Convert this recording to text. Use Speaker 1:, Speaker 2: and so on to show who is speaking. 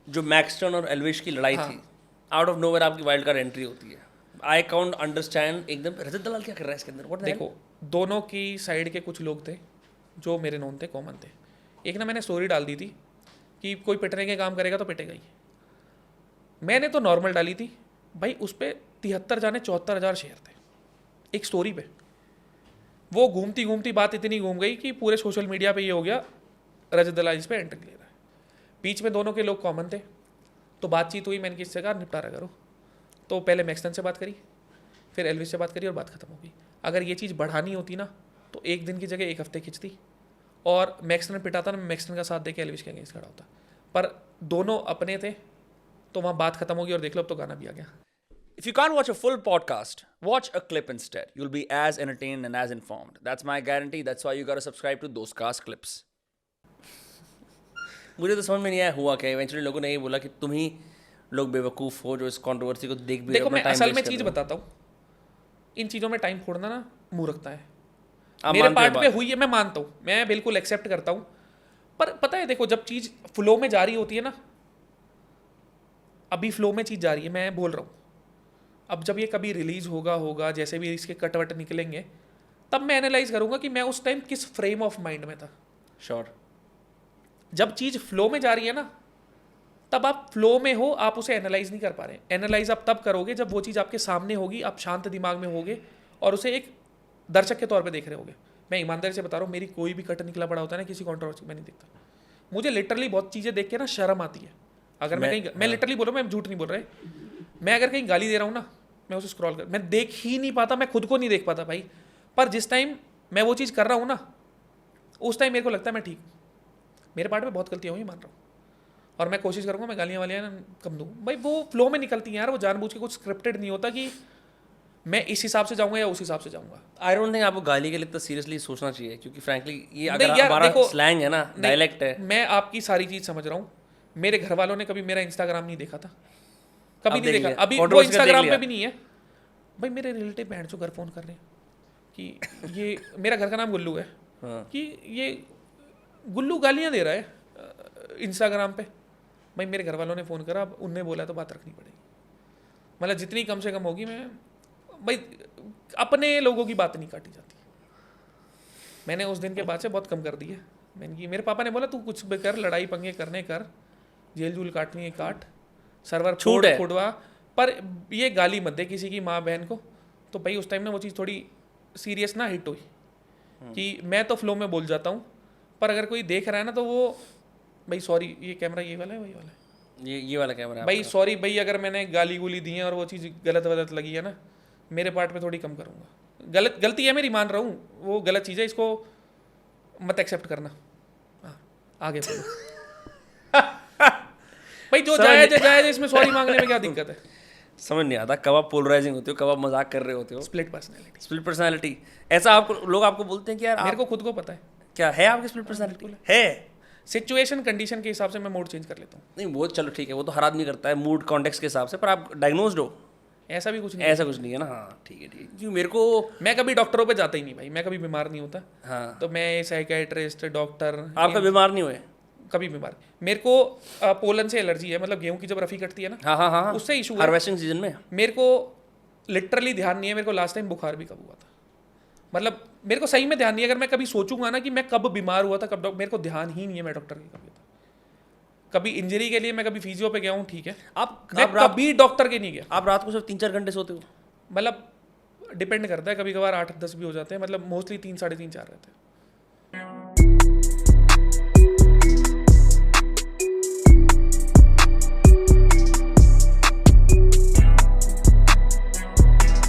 Speaker 1: जो मैक्सटन और एल्विश की लड़ाई थी, आउट ऑफ नोवेयर आपकी वाइल्ड कार्ड एंट्री होती है। आई कांट अंडरस्टैंड एकदम रजत दलाल क्या कर रहा है इसके अंदर।
Speaker 2: देखो, दोनों की साइड के कुछ लोग थे जो मेरे नोन थे, कॉमन थे। एक ना मैंने स्टोरी डाल दी थी कि कोई पिटने के काम करेगा तो पिटेगा ही। मैंने तो नॉर्मल डाली थी भाई, उस पर 73 जाने 74,000 शेयर थे एक स्टोरी पे। वो घूमती घूमती बात इतनी घूम गई कि पूरे सोशल मीडिया पे ये हो गया रजत दलाल इस पर एंट्री ले रहा है। बीच में दोनों के लोग कॉमन थे, तो बातचीत हुई, मैंने किससे कहा निपटारा करो। तो पहले मैक्सटन से बात करी, फिर एल्विस से बात करी और बात खत्म हो गई। अगर ये चीज़ बढ़ानी होती ना तो एक दिन की जगह एक हफ्ते खिंचती और मैक्सटन पिटाता ना, मैक्सटन का साथ दे के एल्विस के अगेंस्ट खड़ा होता। पर दोनों अपने थे तो वहाँ बात खत्म होगी। और देख लो अब तो गाना भी आ गया।
Speaker 1: If you can't watch a full podcast, watch a clip instead. You'll be as entertained and as informed. That's my guarantee. That's why you gotta subscribe to those cast clips. मुझे तो समझ में नहीं आया हुआ क्या। इवेंचुअली लोगों ने ये बोला कि तुम ही लोग बेवकूफ़ हो जो इस कंट्रोवर्सी को देख भी
Speaker 2: देखो, मैं असल में चीज़ बताता हूँ, इन चीज़ों में टाइम फोड़ना ना मूर्खता है। मेरे पार्ट पे हुई है, मैं मानता हूँ, मैं बिल्कुल एक्सेप्ट करता हूँ। पर पता है, देखो, जब चीज़ फ्लो में जा रही होती है ना, अभी फ्लो में चीज़ जा रही है, मैं बोल रहा हूँ, अब जब ये कभी रिलीज होगा जैसे भी इसके कटवट निकलेंगे, तब मैं एनालाइज करूंगा कि मैं उस टाइम किस फ्रेम ऑफ माइंड में था।
Speaker 1: श्योर।
Speaker 2: जब चीज़ फ्लो में जा रही है ना, तब आप फ्लो में हो, आप उसे एनालाइज नहीं कर पा रहे। एनालाइज आप तब करोगे जब वो चीज़ आपके सामने होगी, आप शांत दिमाग में होगे और उसे एक दर्शक के तौर पे देख रहे होगे। मैं ईमानदारी से बता रहा हूँ, मेरी कोई भी कट निकला पड़ा होता है ना किसी कॉन्ट्रोवर्सी में नहीं देखता। मुझे लिटरली बहुत चीज़ें देख के ना शर्म आती है। अगर मैं लिटरली बोल रहा हूँ, मैं झूठ नहीं बोल रहा है, मैं अगर कहीं गाली दे रहा हूँ ना, मैं उसे स्क्रॉल कर, मैं देख ही नहीं पाता, मैं खुद को नहीं देख पाता भाई। पर जिस टाइम मैं वो चीज़ कर रहा हूँ ना, उस टाइम मेरे को लगता है मैं ठीक हूँ। मेरे पार्ट में बहुत गलतियाँ हुई, मान रहा हूँ, और मैं कोशिश करूँगा मैं गालियाँ वालियाँ कम दूँ भाई। वो फ्लो में निकलती हैं यार, वो जानबूझ के कुछ स्क्रिप्टेड नहीं होता कि मैं इस हिसाब से जाऊँगा या उस हिसाब से जाऊँगा।
Speaker 1: आई डोंट थिंक आपको गाली के लिए इतना सीरियसली सोचना चाहिए, क्योंकि फ्रैंकली ये अगर हमारा स्लैंग है ना, डायलेक्ट है।
Speaker 2: मैं आपकी सारी चीज़ समझ रहा हूँ। मेरे घर वालों ने कभी मेरा इंस्टाग्राम नहीं देखा था, कभी नहीं देखा। अभी वो इंस्टाग्राम पे भी नहीं है भाई। मेरे रिलेटिव बहन जो घर फ़ोन कर रहे हैं कि ये मेरा घर का नाम गुल्लू है, कि ये गुल्लू गालियाँ दे रहा है इंस्टाग्राम पे। भाई मेरे घर वालों ने फ़ोन करा, अब उनने बोला तो बात रखनी पड़ेगी। मतलब जितनी कम से कम होगी, मैं भाई अपने लोगों की बात नहीं काटी जाती। मैंने उस दिन के बाद से बहुत कम कर दी है। मैंने कि मेरे पापा ने बोला तू कुछ भी कर, लड़ाई पंगे करने कर, जेल जूल काटनी है काट, सर्वर फोड़वा, पर ये गाली मत दे किसी की माँ बहन को। तो भाई उस टाइम ना वो चीज़ थोड़ी सीरियस ना हिट हुई कि मैं तो फ्लो में बोल जाता हूँ, पर अगर कोई देख रहा है ना तो वो भाई सॉरी, ये कैमरा ये वाला है, वही वाला है,
Speaker 1: ये वाला कैमरा है
Speaker 2: भाई सॉरी भाई, अगर मैंने गाली गुली दी है और वो चीज़ गलत लगी है ना, मेरे पार्ट पे थोड़ी कम करूँगा। गलती है मेरी, मान रहा हूँ, वो गलत चीज़ है, इसको मत एक्सेप्ट करना। हाँ, आगे बोलो भाई, जो जायज़ इसमें सॉरी मांगने में क्या दिक्कत है?
Speaker 1: समझ नहीं आता कब आप पोलराइजिंग होते हो, कब आप मजाक कर रहे होते हो।
Speaker 2: स्प्लिट
Speaker 1: पर्सनैलिटी ऐसा आपको लोग आपको बोलते हैं कि यार
Speaker 2: मेरे को खुद को पता है
Speaker 1: क्या है आपकी स्प्लिट पर्सनैलिटी है।
Speaker 2: सिचुएशन कंडीशन के हिसाब से मैं मोड चेंज कर लेता हूँ।
Speaker 1: नहीं वो चलो ठीक है, वो तो हर आदमी करता है मूड कॉन्टेक्स्ट के हिसाब से, पर आप डायग्नोज्ड हो?
Speaker 2: ऐसा भी कुछ नहीं,
Speaker 1: ऐसा कुछ नहीं है ना। हाँ ठीक है क्यों मेरे को,
Speaker 2: मैं कभी डॉक्टरों पे जाता ही नहीं भाई, मैं कभी बीमार नहीं होता।
Speaker 1: हाँ
Speaker 2: तो मैं साइकियाट्रिस्ट डॉक्टर,
Speaker 1: आपका बीमार नहीं हुए
Speaker 2: कभी बीमार। मेरे को पोलन से एलर्जी है, मतलब गेहूं की जब रफी कटती है ना,
Speaker 1: हाँ
Speaker 2: उससे इशू है
Speaker 1: हार्वेस्टिंग सीजन में।
Speaker 2: मेरे को लिटरली ध्यान नहीं है मेरे को लास्ट टाइम बुखार भी कब हुआ था। मतलब मेरे को सही में ध्यान नहीं है। अगर मैं कभी सोचूंगा ना कि मैं कब बीमार हुआ था, कब मेरे को ध्यान ही नहीं है मैं डॉक्टर के कभी था। कभी इंजरी के लिए मैं कभी फिजियो पे गया हूँ, ठीक है, मैं कभी डॉक्टर के नहीं गया।
Speaker 1: आप रात को सिर्फ 3-4 घंटे सोते हो?
Speaker 2: मतलब डिपेंड करता है, कभी कभार 8-10 भी हो जाते हैं, मतलब मोस्टली 3, 3.5, 4 रहते हैं।